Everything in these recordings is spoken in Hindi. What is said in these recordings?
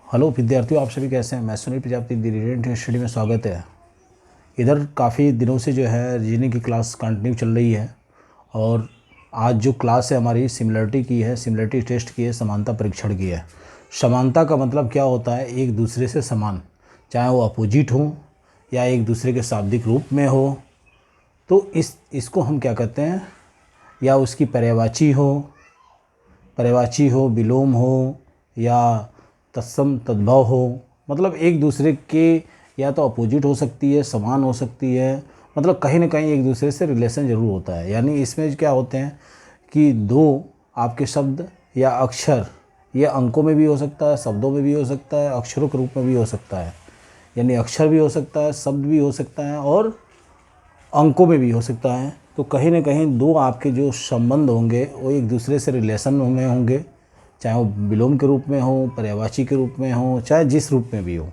हेलो विद्यार्थियों, आप सभी कैसे हैं। मैं सुनील प्रजापति रीडिंग स्टडी में स्वागत है। इधर काफ़ी दिनों से जो है रीजनिंग की क्लास कंटिन्यू चल रही है और आज जो क्लास है हमारी सिमिलरिटी की है, सिमिलरिटी टेस्ट की है, समानता परीक्षण की है। समानता का मतलब क्या होता है? एक दूसरे से समान, चाहे वो अपोजिट हो या एक दूसरे के शाब्दिक रूप में हो, तो इसको हम क्या कहते हैं, या उसकी पर्यायवाची हो, विलोम हो या तत्सम तद्भव हो, मतलब एक दूसरे के या तो अपोजिट हो सकती है, समान हो सकती है, मतलब कहीं ना कहीं एक दूसरे से रिलेशन ज़रूर होता है। यानी इसमें क्या होते हैं कि दो आपके शब्द या अक्षर, ये अंकों में भी हो सकता है, शब्दों में भी हो सकता है, अक्षरों के रूप में भी हो सकता है। यानी अक्षर भी हो सकता है, शब्द भी हो सकता है और अंकों में भी हो सकता है। तो कहीं ना कहीं दो आपके जो संबंध होंगे वो एक दूसरे से रिलेशन में होंगे, चाहे वो विलोम के रूप में हो, पर्यायवाची के रूप में हो, चाहे जिस रूप में भी हो।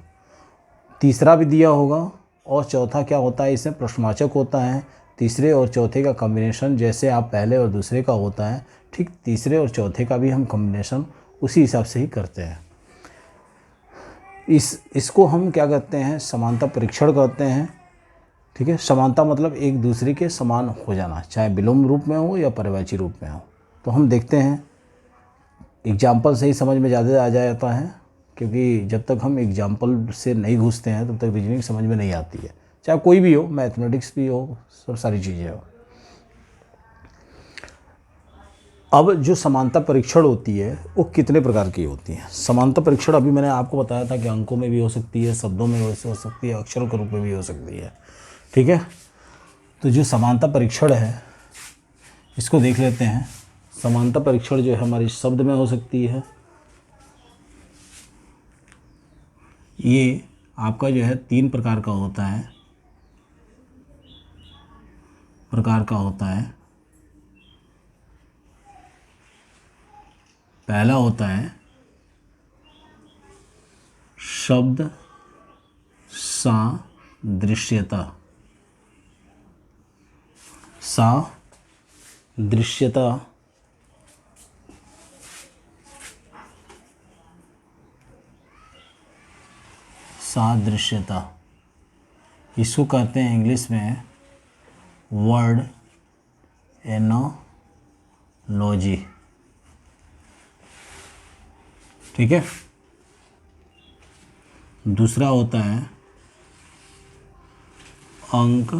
तीसरा भी दिया होगा और चौथा क्या होता है, इसमें प्रश्नवाचक होता है। तीसरे और चौथे का कॉम्बिनेशन जैसे आप पहले और दूसरे का होता है, ठीक तीसरे और चौथे का भी हम कॉम्बिनेशन उसी हिसाब से ही करते हैं। इसको हम क्या कहते हैं, समानता परीक्षण कहते हैं। ठीक है, समानता मतलब एक दूसरे के समान हो जाना, चाहे विलोम रूप में हो या पर्यायवाची रूप में हो। तो हम देखते हैं, एग्जाम्पल से ही समझ में ज़्यादा आ जाता है, क्योंकि जब तक हम एग्जाम्पल से नहीं घुसते हैं तब तक रीजनिंग समझ में नहीं आती है, चाहे कोई भी हो, मैथमेटिक्स भी हो, सब सारी चीज़ें हो। अब जो समानता परीक्षण होती है वो कितने प्रकार की होती है। समानता परीक्षण अभी मैंने आपको बताया था कि अंकों में भी हो सकती है, शब्दों में हो सकती है, अक्षरों के रूप में भी हो सकती है। ठीक है, तो जो समानता परीक्षण है इसको देख लेते हैं। समानता परीक्षण जो है हमारी शब्द में हो सकती है। ये आपका जो है 3 प्रकार का होता है, पहला होता है शब्द सादृश्यता। सादृश्यता इसको कहते हैं इंग्लिश में वर्ड एनोलॉजी। ठीक है, दूसरा होता है अंक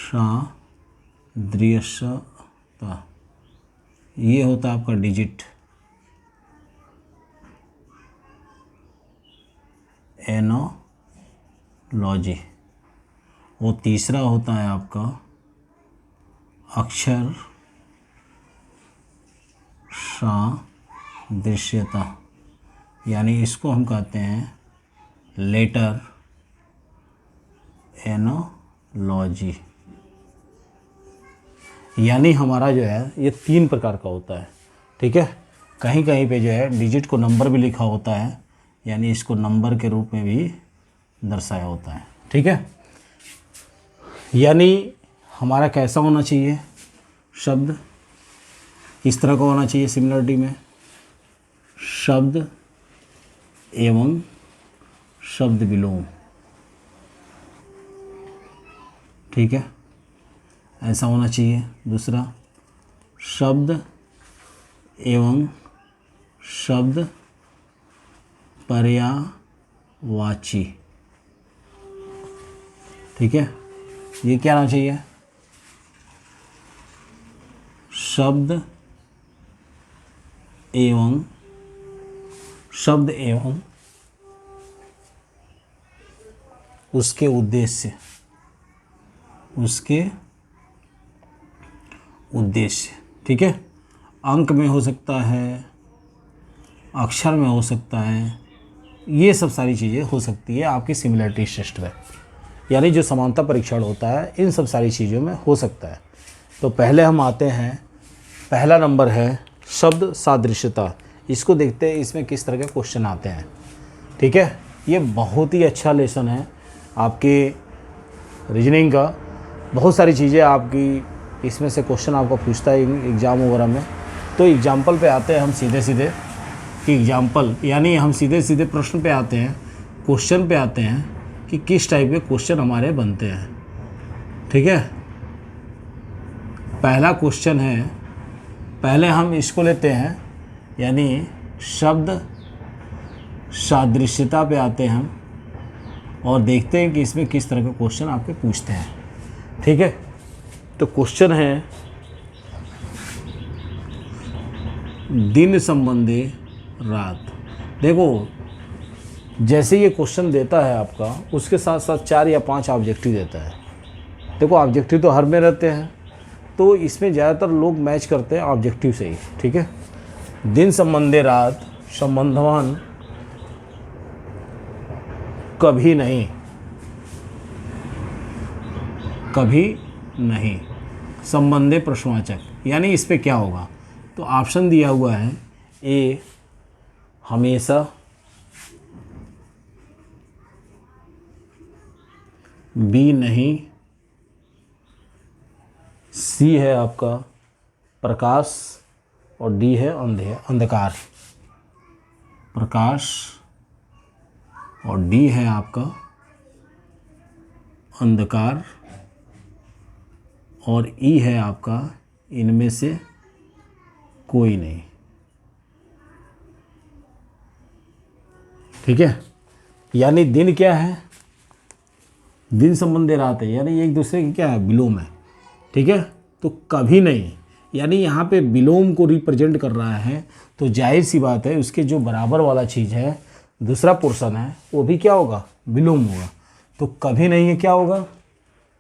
सादृश्यता। ये होता है आपका डिजिट एनोलॉजी। वो तीसरा होता है आपका अक्षर सादृश्यता, यानी इसको हम कहते हैं लेटर एनोलॉजी। यानी हमारा जो है ये 3 प्रकार का होता है। ठीक है, कहीं कहीं पे जो है डिजिट को नंबर भी लिखा होता है, यानी इसको नंबर के रूप में भी दर्शाया होता है। ठीक है, यानी हमारा कैसा होना चाहिए शब्द, इस तरह का होना चाहिए सिमिलरिटी में, शब्द एवं शब्द विलोम। ठीक है, ऐसा होना चाहिए। दूसरा शब्द एवं शब्द पर्यायवाची। ठीक है, ये क्या होना चाहिए, शब्द एवं उसके उद्देश्य, ठीक है, अंक में हो सकता है, अक्षर में हो सकता है, ये सब सारी चीज़ें हो सकती है आपकी सिमिलरिटी टेस्ट में। यानी जो समानता परीक्षण होता है इन सब सारी चीज़ों में हो सकता है। तो पहले हम आते हैं, पहला नंबर है शब्द सादृश्यता। इसको देखते हैं इसमें किस तरह के क्वेश्चन आते हैं। ठीक है, ये बहुत ही अच्छा लेसन है आपके रीजनिंग का। बहुत सारी चीज़ें आपकी इसमें से क्वेश्चन आपको पूछता है एग्ज़ाम वगैरह में। तो एग्जाम्पल पे आते हैं हम सीधे सीधे कि एग्जाम्पल, यानी हम सीधे सीधे प्रश्न पे आते हैं, क्वेश्चन पे आते हैं कि किस टाइप के क्वेश्चन हमारे बनते हैं। ठीक है, पहला क्वेश्चन है, पहले हम इसको लेते हैं, यानी शब्द सादृश्यता पे आते हैं हम और देखते हैं कि इसमें किस तरह के क्वेश्चन आपके पूछते हैं। ठीक है, तो क्वेश्चन है दिन संबंधी रात। देखो, जैसे ये क्वेश्चन देता है आपका, उसके साथ साथ 4 या 5 ऑब्जेक्टिव देता है। देखो, ऑब्जेक्टिव तो हर में रहते हैं, तो इसमें ज़्यादातर लोग मैच करते हैं ऑब्जेक्टिव से ही। ठीक है, दिन संबंधी रात, संबंधवान कभी नहीं, कभी नहीं, संबंधे प्रश्नवाचक, यानी इस पे क्या होगा? तो ऑप्शन दिया हुआ है, ए हमेशा, बी नहीं, सी है आपका प्रकाश और डी है अंधकार। प्रकाश और डी है आपका अंधकार और ई है आपका इनमें से कोई नहीं। ठीक है, यानी दिन क्या है? दिन संबंधी रात है, यानी एक दूसरे की क्या है? विलोम है। ठीक है, तो कभी नहीं, यानी यहाँ पे विलोम को रिप्रेजेंट कर रहा है, तो जाहिर सी बात है उसके जो बराबर वाला चीज़ है, दूसरा पोर्शन है, वो भी क्या होगा? विलोम होगा। तो कभी नहीं है, क्या होगा?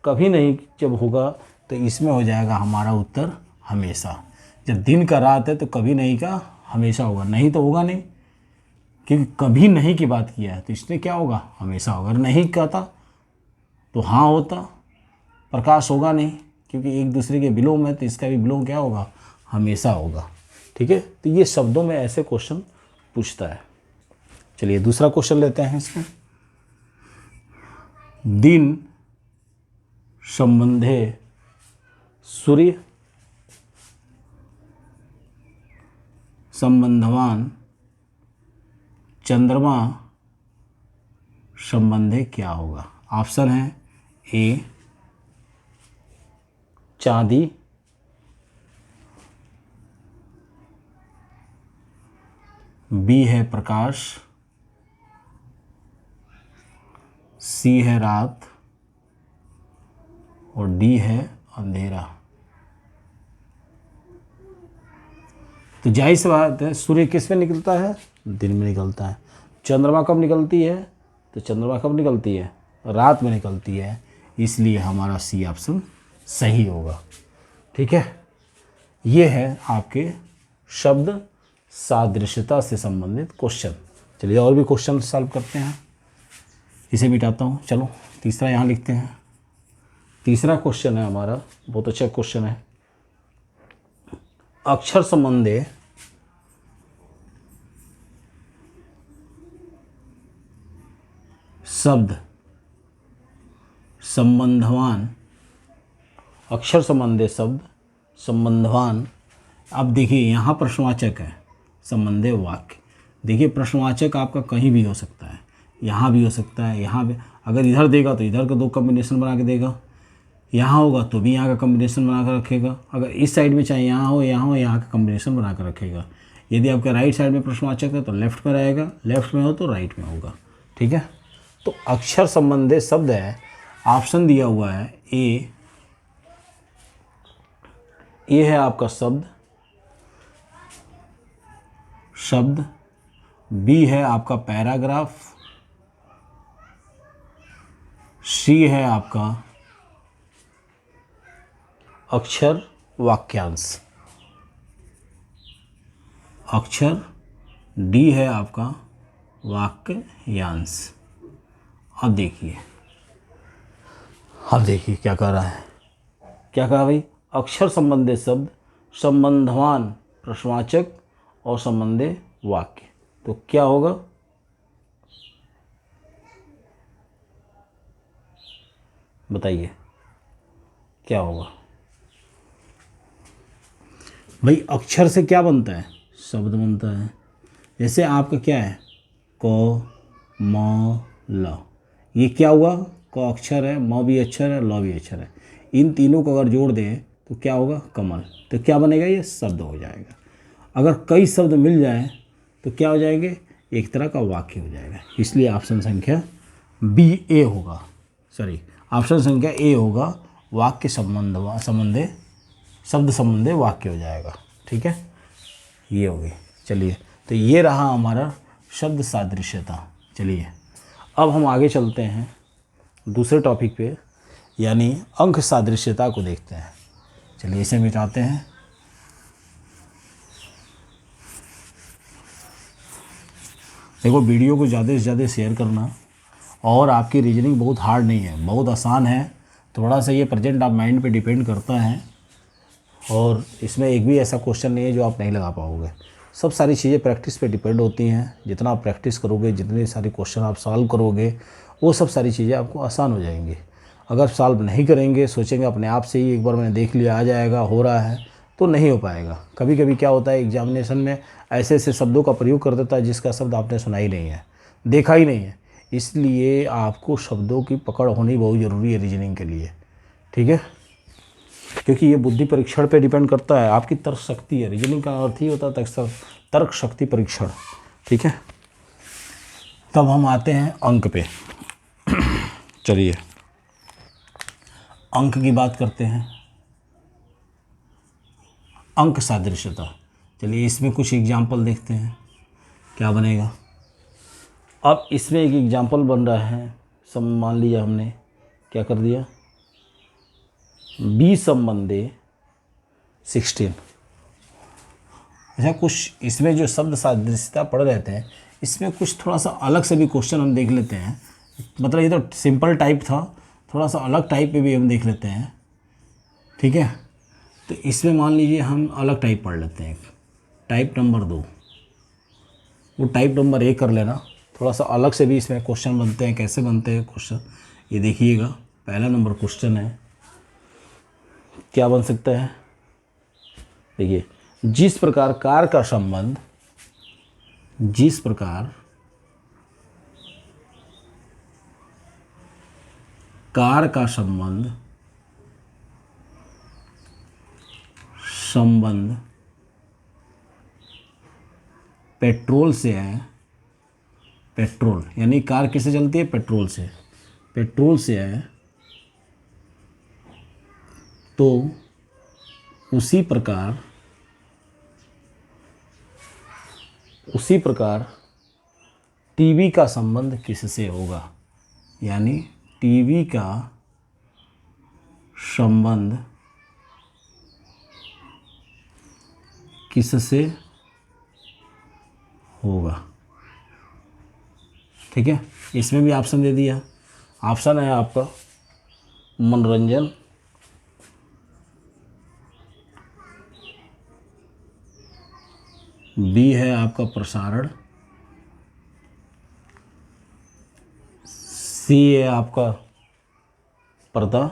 कभी नहीं जब होगा तो इसमें हो जाएगा हमारा उत्तर हमेशा। जब दिन का रात है तो कभी नहीं का हमेशा होगा, नहीं तो होगा नहीं, क्योंकि कभी नहीं की बात किया है तो इसमें क्या होगा? हमेशा होगा। अगर नहीं कहता तो हाँ होता, प्रकाश होगा नहीं, क्योंकि एक दूसरे के विलोम है, तो इसका भी विलोम क्या होगा? हमेशा होगा। ठीक है, तो ये शब्दों में ऐसे क्वेश्चन पूछता है। चलिए दूसरा क्वेश्चन लेते हैं इसमें। दिन संबंधे सूर्य, संबंधवान चंद्रमा संबंधे क्या होगा? ऑप्शन है, ए चांदी, बी है प्रकाश, सी है रात और डी है अंधेरा। तो जाहिर सी बात है, सूर्य किस में निकलता है? दिन में निकलता है। चंद्रमा कब निकलती है? तो चंद्रमा कब निकलती है? रात में निकलती है, इसलिए हमारा सी ऑप्शन सही होगा। ठीक है, ये है आपके शब्द सादृश्यता से संबंधित क्वेश्चन। चलिए और भी क्वेश्चन सॉल्व करते हैं, इसे मिटाता हूँ। चलो तीसरा यहाँ लिखते हैं। तीसरा क्वेश्चन है हमारा, बहुत अच्छा क्वेश्चन है। अक्षर संबंधी शब्द संबंधवान, अक्षर संबंधी शब्द संबंधवान। अब देखिए यहाँ प्रश्नवाचक है, संबंधी वाक्य। देखिए प्रश्नवाचक आपका कहीं भी हो सकता है, यहाँ भी हो सकता है, यहाँ भी। अगर इधर देगा तो इधर का 2 कॉम्बिनेशन बना के देगा, यहाँ होगा तो भी यहाँ का कॉम्बिनेशन बना कर रखेगा। अगर इस साइड में चाहे यहाँ हो, यहाँ का कॉम्बिनेशन बना कर रखेगा। यदि आपका राइट साइड में प्रश्नवाचक है तो लेफ्ट में रहेगा, लेफ्ट में हो तो राइट में होगा। ठीक है, तो अक्षर संबंधी शब्द है, ऑप्शन दिया हुआ है, ए है आपका शब्द, बी है आपका पैराग्राफ, सी है आपका अक्षर वाक्यांश, अक्षर, डी है आपका वाक्यांश। अब देखिए क्या कह रहा है, क्या कहा भाई? अक्षर संबंधी शब्द संबंधवान प्रश्नवाचक और संबंधी वाक्य। तो क्या होगा? बताइए क्या होगा भाई? अक्षर से क्या बनता है? शब्द बनता है। जैसे आपका क्या है, क म ल, ये क्या हुआ, क अक्षर है, म भी अक्षर है, ल भी अक्षर है, इन तीनों को अगर जोड़ दें तो क्या होगा, कमल। तो क्या बनेगा, ये शब्द हो जाएगा। अगर कई शब्द मिल जाए तो क्या हो जाएंगे, एक तरह का वाक्य हो जाएगा। इसलिए ऑप्शन संख्या बी ए होगा, सॉरी ऑप्शन संख्या ए होगा, वाक्य संबंधे शब्द संबंधी वाक्य हो जाएगा। ठीक है, ये हो गई। चलिए, तो ये रहा हमारा शब्द सादृश्यता। चलिए अब हम आगे चलते हैं दूसरे टॉपिक पे, यानी अंक सादृश्यता को देखते हैं। चलिए इसे मिटाते हैं। देखो, वीडियो को ज़्यादा से ज़्यादा शेयर करना, और आपकी रीजनिंग बहुत हार्ड नहीं है, बहुत आसान है। थोड़ा सा ये प्रेजेंट ऑफ माइंड पे डिपेंड करता है, और इसमें एक भी ऐसा क्वेश्चन नहीं है जो आप नहीं लगा पाओगे। सब सारी चीज़ें प्रैक्टिस पे डिपेंड होती हैं। जितना आप प्रैक्टिस करोगे, जितने सारे क्वेश्चन आप सॉल्व करोगे, वो सब सारी चीज़ें आपको आसान हो जाएंगी। अगर सॉल्व नहीं करेंगे, सोचेंगे अपने आप से ही एक बार मैंने देख लिया, आ जाएगा, हो रहा है, तो नहीं हो पाएगा। कभी कभी क्या होता है, एग्जामिनेशन में ऐसे ऐसे शब्दों का प्रयोग कर देता है जिसका शब्द आपने सुना ही नहीं है, देखा ही नहीं है। इसलिए आपको शब्दों की पकड़ होनी बहुत ज़रूरी है रीजनिंग के लिए। ठीक है, क्योंकि ये बुद्धि परीक्षण पे डिपेंड करता है, आपकी तर्क शक्ति है। रीजनिंग का अर्थ ही होता है तर्क शक्ति परीक्षण। ठीक है, तब हम आते हैं अंक पे। चलिए अंक की बात करते हैं, अंक सादृश्यता। चलिए इसमें कुछ एग्जाम्पल देखते हैं क्या बनेगा। अब इसमें एक एग्जाम्पल बन रहा है, सब मान लिया हमने, क्या कर दिया, बी संबंधे 16। अच्छा, कुछ इसमें जो शब्द सादृश्यता पढ़ रहे थे, इसमें कुछ थोड़ा सा अलग से भी क्वेश्चन हम देख लेते हैं। मतलब ये तो सिंपल टाइप था, थोड़ा सा अलग टाइप पे भी हम देख लेते हैं। ठीक है, तो इसमें मान लीजिए हम अलग टाइप पढ़ लेते हैं, टाइप नंबर 2। वो टाइप नंबर 1 कर लेना। थोड़ा सा अलग से भी इसमें क्वेश्चन बनते हैं। कैसे बनते हैं क्वेश्चन, ये देखिएगा। पहला नंबर क्वेश्चन है, क्या बन सकता है, देखिए, जिस प्रकार कार का संबंध, जिस प्रकार कार का संबंध पेट्रोल से है, पेट्रोल यानी कार किससे चलती है, पेट्रोल से, पेट्रोल से है, तो उसी प्रकार टीवी का संबंध किससे होगा, यानी टीवी का संबंध किससे होगा। ठीक है, इसमें भी ऑप्शन दे दिया। ऑप्शन है आपका मनोरंजन, बी है आपका प्रसारण, सी है आपका पर्दा,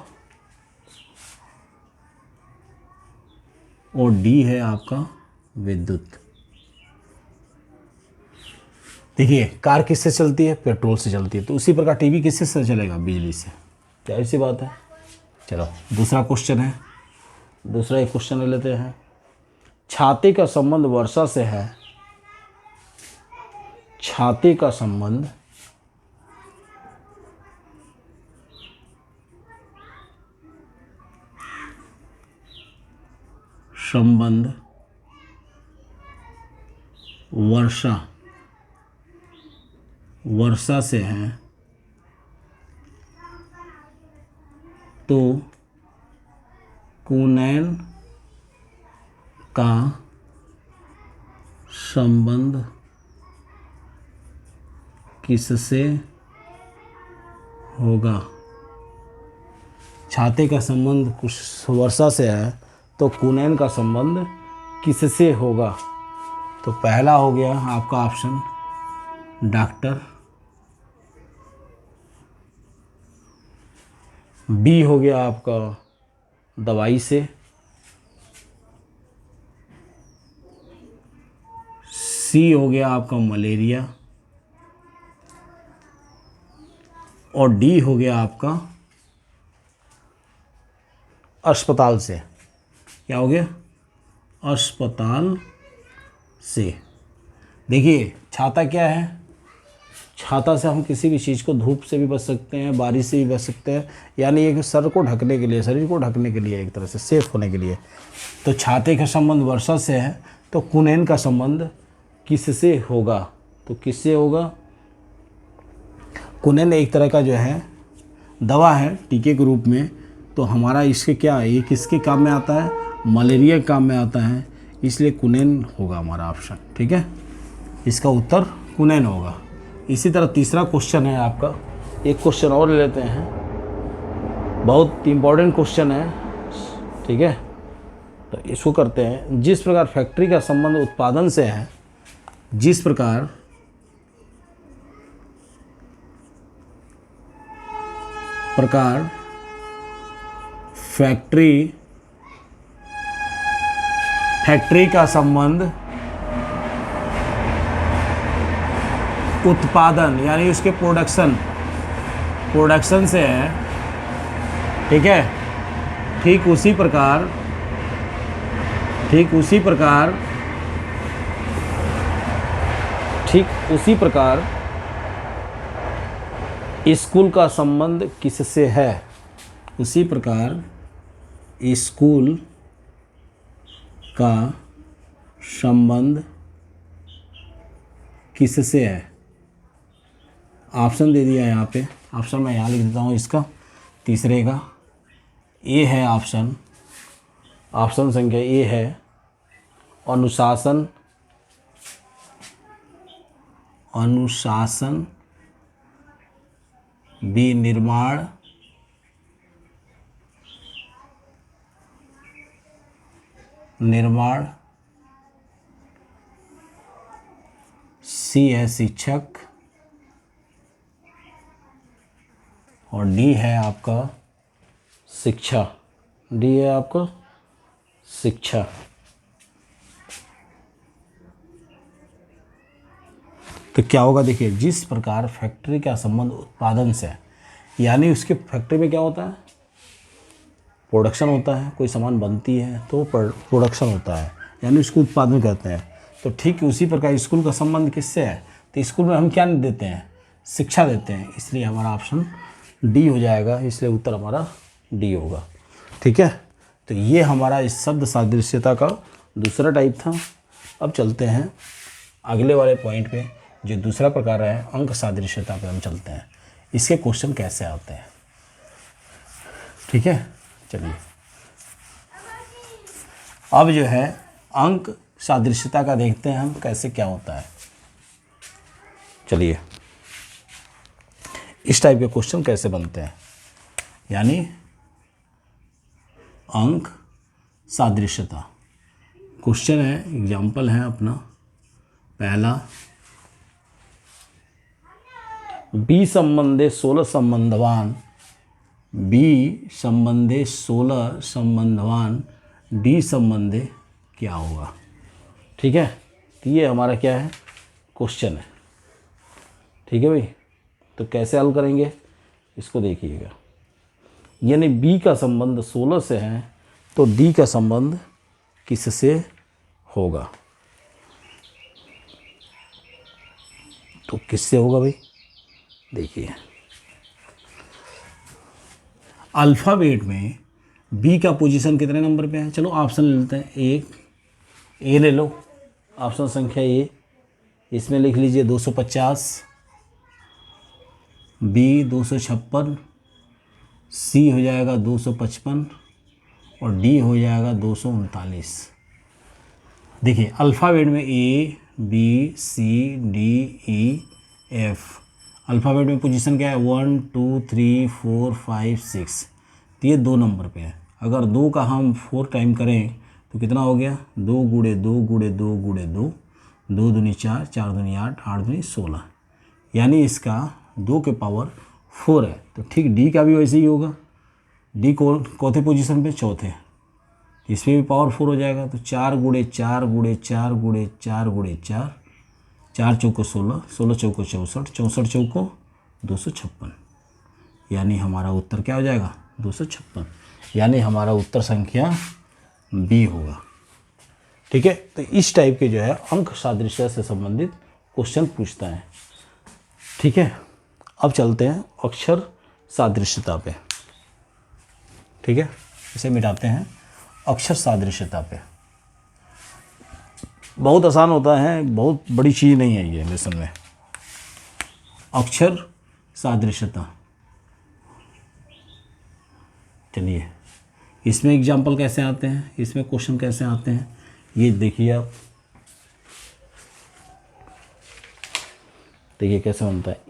और डी है आपका विद्युत। देखिए, कार किससे चलती है, पेट्रोल से चलती है, तो उसी प्रकार टीवी किससे चलेगा, बिजली से। जाहिर सी बात है। चलो दूसरा क्वेश्चन है, दूसरा एक क्वेश्चन ले लेते हैं। छाते का संबंध वर्षा से है, छाते का संबंध वर्षा से है, तो कुनैन का संबंध किससे होगा। छाते का संबंध कुछ वर्षा से है, तो कुनैन का संबंध किससे होगा। तो पहला हो गया आपका ऑप्शन डॉक्टर, बी हो गया आपका दवाई से, सी हो गया आपका मलेरिया, और डी हो गया आपका अस्पताल से। क्या हो गया? अस्पताल से। देखिए छाता क्या है? छाता से हम किसी भी चीज़ को, धूप से भी बच सकते हैं, बारिश से भी बच सकते हैं, यानी एक सर को ढकने के लिए, शरीर को ढकने के लिए, एक तरह से सेफ होने के लिए। तो छाते का संबंध वर्षा से है, तो कुनैन का संबंध किससे होगा? तो किससे होगा? कुनैन एक तरह का जो है दवा है टीके के रूप में। तो हमारा इसके क्या है, ये किसके काम में आता है? मलेरिया के काम में आता है, इसलिए कुनैन होगा हमारा ऑप्शन। ठीक है, इसका उत्तर कुनैन होगा। इसी तरह तीसरा क्वेश्चन है आपका, एक क्वेश्चन और ले लेते हैं, बहुत इंपॉर्टेंट क्वेश्चन है। ठीक है, तो इसको करते हैं। जिस प्रकार फैक्ट्री का संबंध उत्पादन से है, जिस प्रकार फैक्ट्री का संबंध उत्पादन यानी उसके प्रोडक्शन से है। ठीक है, ठीक उसी प्रकार स्कूल का संबंध किससे है? उसी प्रकार स्कूल का संबंध किससे है? ऑप्शन दे दिया है यहाँ पे, ऑप्शन मैं यहाँ लिख देता हूँ इसका, तीसरे का। ए है ऑप्शन संख्या ए है अनुशासन, बी निर्माण, सी है शिक्षक, और डी है आपका शिक्षा। तो क्या होगा? देखिए, जिस प्रकार फैक्ट्री का संबंध उत्पादन से है, यानी उसके फैक्ट्री में क्या होता है? प्रोडक्शन होता है, कोई सामान बनती है तो प्रोडक्शन होता है, यानी उसको उत्पादन करते हैं। तो ठीक उसी प्रकार स्कूल का संबंध किससे है? तो स्कूल में हम क्या देते हैं? शिक्षा देते हैं, इसलिए हमारा ऑप्शन डी हो जाएगा, इसलिए उत्तर हमारा डी होगा। ठीक है, तो ये हमारा इस शब्द सादृश्यता का दूसरा टाइप था। अब चलते हैं अगले वाले पॉइंट पे, जो दूसरा प्रकार है अंक सादृश्यता पे हम चलते हैं। इसके क्वेश्चन कैसे आते हैं? ठीक है, चलिए अब जो है अंक सादृश्यता का देखते हैं हम कैसे क्या होता है। चलिए, इस टाइप के क्वेश्चन कैसे बनते हैं, यानी अंक सादृश्यता। क्वेश्चन है, एग्जाम्पल है अपना पहला, बी संबंधे 16 संबंधवान डी संबंधे क्या होगा? ठीक है, तो ये हमारा क्या है? क्वेश्चन है। ठीक है भाई, तो कैसे हल करेंगे इसको देखिएगा। यानी बी का संबंध 16 से है, तो डी का संबंध किससे होगा? तो किससे होगा भाई? देखिए, अल्फ़ाबेट में बी का पोजीशन कितने नंबर पे है? चलो ऑप्शन ले लेते हैं। एक ए ले लो, ऑप्शन संख्या ए, इसमें लिख लीजिए 250, बी 256, सी हो जाएगा 255 और डी हो जाएगा 239। देखिए, अल्फ़ाबेट में A B C D E F, alphabet में पोजीशन क्या है? 1 2 3 4 5 6, तो ये 2 नंबर पे है। अगर 2 का हम 4 टाइम करें तो कितना हो गया? 2 गुणे 2 गुणे 2 गुणे 2, 2 दूनी 4, 4 दूनी 8, 8 दूनी 16, यानी इसका 2 के पावर 4 है। तो ठीक डी का भी वैसे ही होगा। डी चौथे पोजीशन पे, चौथे, इसमें भी पावर 4 हो जाएगा। तो 4 गुणे 4 गुणे 4 गुणे 4 गुणे 4, 4 चौको 16, 16 चौको 64, 64 चौको 256, यानी हमारा उत्तर क्या हो जाएगा 256, यानी हमारा उत्तर संख्या बी होगा। ठीक है, तो इस टाइप के जो है अंक सादृश्य से संबंधित क्वेश्चन पूछता है। ठीक है, अब चलते हैं अक्षर सादृश्यता पे। ठीक है, इसे मिटाते हैं अक्षर सादृश्यता पे। बहुत आसान होता है, बहुत बड़ी चीज़ नहीं है ये लेसन में। अक्षर सादृश्यता, चलिए इसमें एग्जाम्पल कैसे आते हैं, इसमें क्वेश्चन कैसे आते हैं, ये देखिए आप। देखिए कैसे बनता है।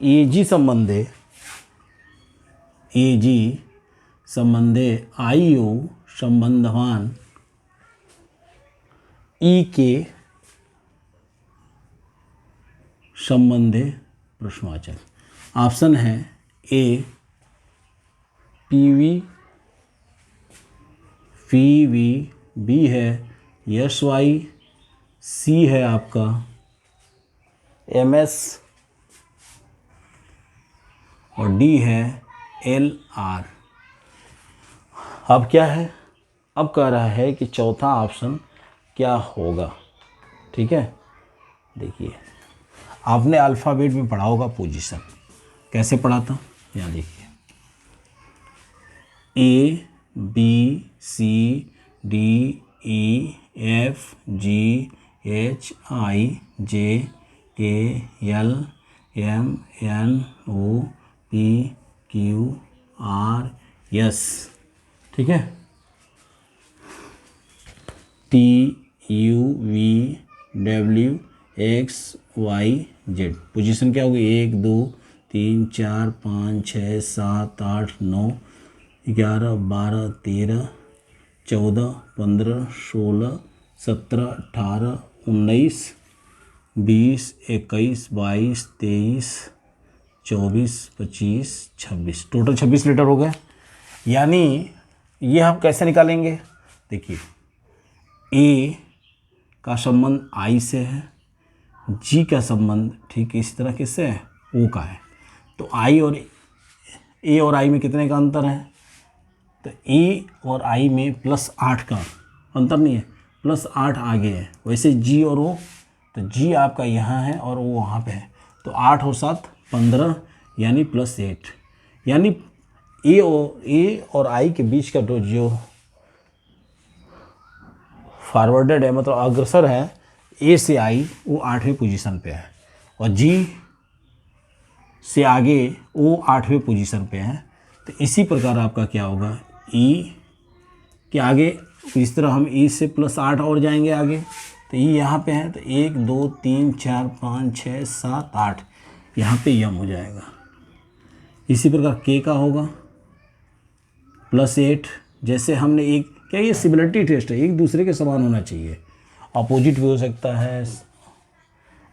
एजी संबंधे आयु संबंधवान ई के संबंधे प्रश्नवाचक। ऑप्शन है ए पीवी, वी, बी है यस वाई, सी है आपका एमएस और डी है एल आर। अब क्या है, अब कह रहा है कि चौथा ऑप्शन क्या होगा। ठीक है, देखिए आपने अल्फ़ाबेट में पढ़ा होगा पोजीशन, कैसे पढ़ा था, यहाँ देखिए A B C D E F G H I J K L M N O P Q R S. ठीक है, T U V W X Y Z. Position क्या होगी 1 2 3 4 5 6 7 8 9 11 12 13 14 15 16 17 18 19 20 21 22 23 24 25 26, टोटल 26 लीटर हो गए। यानी ये हम कैसे निकालेंगे, देखिए ए का संबंध आई से है, जी का संबंध ठीक इस तरह किससे है, ओ का है। तो आई और ए और आई में कितने का अंतर है, तो ए और आई में +8 का अंतर नहीं है, +8 आगे है। वैसे जी और ओ, तो जी आपका यहाँ है और वो वहाँ पे है, तो 8 और 7 15 यानी +8, यानी ए और आई के बीच का जो फॉरवर्डेड है, मतलब अग्रसर है ए से आई, वो 8वें पोजीशन पे है, और जी से आगे वो 8वें पोजीशन पे है। तो इसी प्रकार आपका क्या होगा, ई के आगे इस तरह हम ई से +8 और जाएंगे आगे, तो ई यहाँ पे है, तो 1 2 3 4 5 6 7 8 यहाँ पे यम हो जाएगा। इसी प्रकार के का होगा +8, जैसे हमने एक क्या, ये सिमिलरिटी टेस्ट है, एक दूसरे के समान होना चाहिए, अपोजिट भी हो सकता है,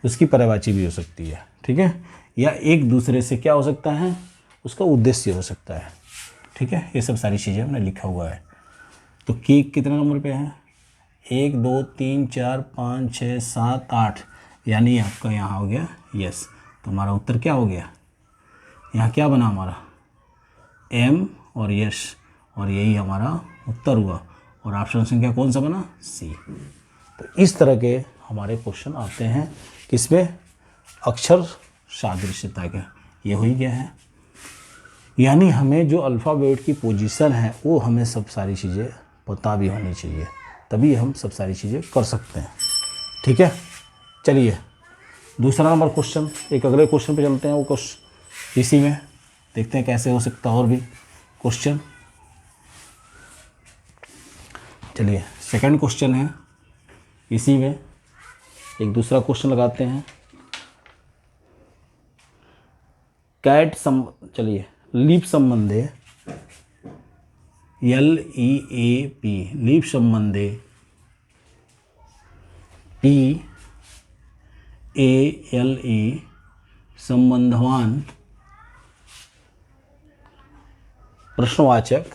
उसकी पर्यायवाची भी हो सकती है। ठीक है, या एक दूसरे से क्या हो सकता है, उसका उद्देश्य हो सकता है। ठीक है, ये सब सारी चीज़ें हमने लिखा हुआ है। तो के कितने नंबर पे है, 1 2 3 4 5 6 7 8, यानी आपका यहाँ हो गया यस। तो हमारा उत्तर क्या हो गया, यहाँ क्या बना हमारा एम और यस, और यही हमारा उत्तर हुआ, और ऑप्शन संख्या कौन सा बना, सी। तो इस तरह के हमारे क्वेश्चन आते हैं किसमें, अक्षर सादृश्यता के। ये हो ही गया है, यानी हमें जो अल्फ़ाबेट की पोजीशन है वो हमें सब सारी चीज़ें पता भी होनी चाहिए, तभी हम सब सारी चीज़ें कर सकते हैं। ठीक है, चलिए दूसरा नंबर क्वेश्चन, एक अगले क्वेश्चन पे चलते हैं, वो क्वेश्चन इसी में देखते हैं कैसे हो सकता है और भी क्वेश्चन। चलिए सेकंड क्वेश्चन है, इसी में एक दूसरा क्वेश्चन लगाते हैं। चलिए लीप संबंधे LEAP, लीप संबंधे PALE संबंधवान प्रश्नवाचक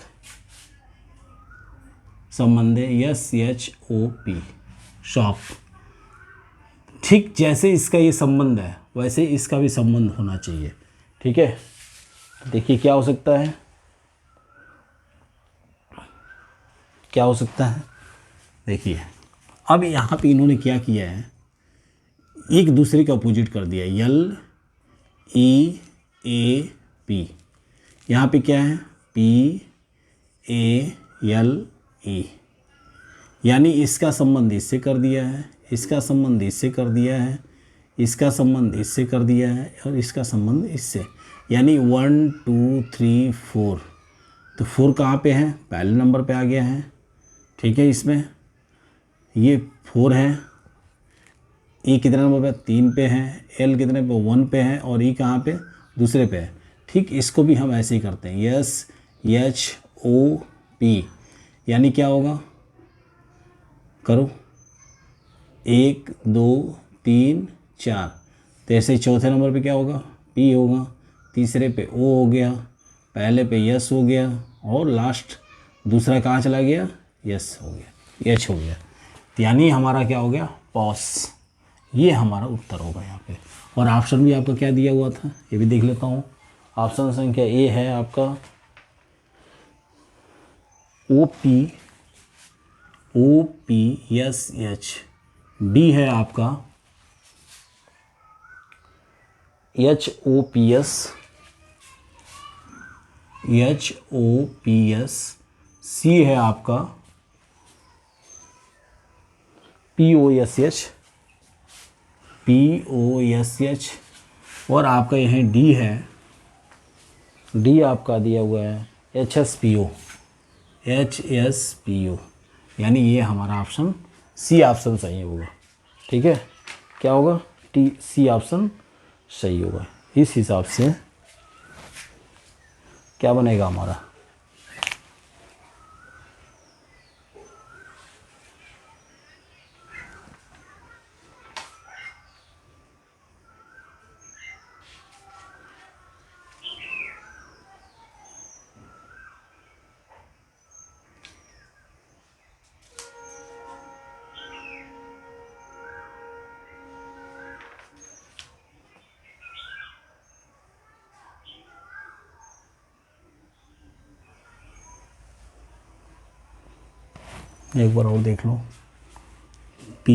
संबंधे SHOP, शॉप। ठीक जैसे इसका ये संबंध है वैसे इसका भी संबंध होना चाहिए। ठीक है, देखिए क्या हो सकता है, क्या हो सकता है। देखिए अब यहाँ पे इन्होंने क्या किया है, एक दूसरे का अपोजिट कर दिया, यल ई ए पी। यहाँ पे क्या है, पी ए यल ई, यानी इसका संबंध इससे कर दिया है, इसका संबंध इससे कर दिया है, इसका संबंध इससे कर दिया है और इसका संबंध इससे, यानी 1 2 3 4। तो 4 कहाँ पे है, पहले नंबर पे आ गया है। ठीक है, इसमें ये 4 है, ई कितने नंबर पे, 3 पे है, एल कितने पे, 1 पे है और ई कहाँ पे, दूसरे पे है। ठीक, इसको भी हम ऐसे ही करते हैं, यस एच ओ पी, यानी क्या होगा, करो 1 2 3 4। तो ऐसे ही चौथे नंबर पे क्या होगा, पी होगा, तीसरे पे ओ हो गया, पहले पे यस हो गया और लास्ट दूसरा कहाँ चला गया, यस हो गया, एच हो गया। तो यानी हमारा क्या हो गया, पॉस। ये हमारा उत्तर होगा यहाँ पे। और ऑप्शन भी आपका क्या दिया हुआ था, ये भी देख लेता हूँ। ऑप्शन संख्या ए है आपका O P S H, B है आपका H O P S, C है आपका पी ओ एस एच और आपका यह डी है, डी आपका दिया हुआ है एच एस पी ओ, यानी ये हमारा ऑप्शन सी ऑप्शन सही होगा। ठीक है, क्या होगा, टी सी ऑप्शन सही होगा। इस हिसाब से क्या बनेगा हमारा, एक बार और देख लो, P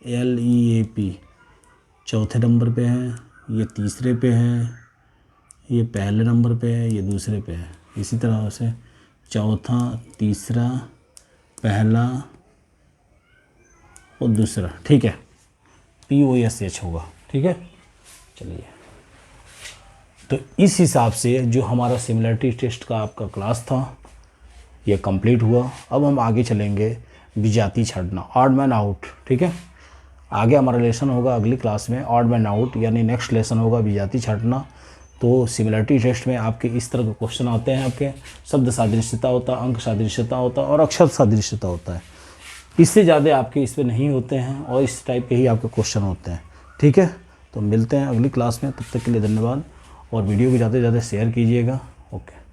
L E A P चौथे नंबर पे है, ये तीसरे पे है, ये पहले नंबर पे है, ये दूसरे पे है। इसी तरह से चौथा, तीसरा, पहला और दूसरा। ठीक है, पी ओ एस एच होगा। ठीक है, चलिए, तो इस हिसाब से जो हमारा सिमिलरिटी टेस्ट का आपका क्लास था ये कंप्लीट हुआ। अब हम आगे चलेंगे विजाती छांटना, ऑड मैन आउट। ठीक है, आगे हमारा लेसन होगा अगली क्लास में ऑड मैन आउट, यानी नेक्स्ट लेसन होगा विजाती छांटना। तो सिमिलरिटी टेस्ट में आपके इस तरह के क्वेश्चन आते हैं, आपके शब्द सादृश्यता होता है, अंक सादृश्यता होता है और अक्षर सादृश्यता होता है। इससे ज़्यादा आपके इस पर नहीं होते हैं और इस टाइप के ही आपके क्वेश्चन होते हैं। ठीक है, तो मिलते हैं अगली क्लास में, तब तक के लिए धन्यवाद और वीडियो को ज़्यादा से ज़्यादा शेयर कीजिएगा। ओके।